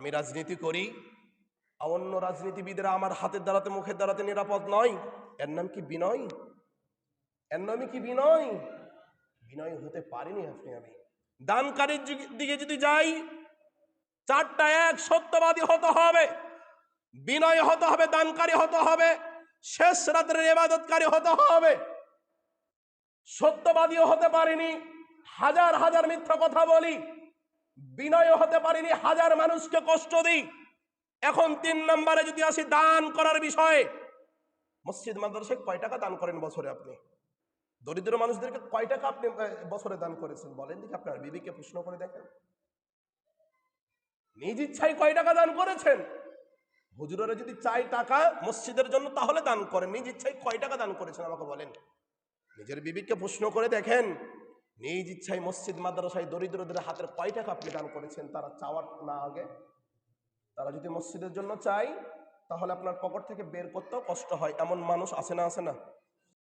আমি রাজনীতি করি, অন্য রাজনীতিবিদরা আমার হাতের দ্বারাতে মুখের দ্বারাতে নিরাপদ নয়, এর নাম কি বিনয়? এর নামে কি বিনয়? বিনয় হতে পারিনি আপনি আমি। দানকারীর দিকে যদি যাই, চারটা এক, সত্যবাদী হতে হবে, বিনয় হতে হবে, দানকারী হতে হবে, শেষ রাত্রের ইবাদতকারী হতে হবে। সত্যবাদীও হতে পারিনি, হাজার হাজার মিথ্যা কথা বলি, বিনয় হতে পারিনি, হাজার মানুষকে কষ্ট দিই। এখন 3 নম্বরে যদি আসি দান করার বিষয়ে, মসজিদ মাদ্রাসায় কয় টাকা দান করেন বছরে? আপনি দরিদ্র মানুষদেরকে কয় টাকা আপনি বছরে দান করেছেন বলেন দেখি, আপনার বিবিকে প্রশ্ন করে দেখেন। নিজ ইচ্ছায় কয় টাকা দান করেছেন? হুজুরেরা যদি চাই টাকা মসজিদের জন্য তাহলে দান করেন, নিজ ইচ্ছায় কয় টাকা দান করেছেন আমাকে বলেন। নিজের বিবিকে প্রশ্ন করে দেখেন, নিজ ইচ্ছায় মসজিদ মাদ্রাসায় দরিদ্রদের হাতের কয় টাকা আপনি দান করেছেন? তারা চাওয়ার না আগে, তারা যদি মসজিদের জন্য চাই তাহলে আপনার পকেট থেকে বের করতেও কষ্ট হয়, এমন মানুষ আছে না? আছে না?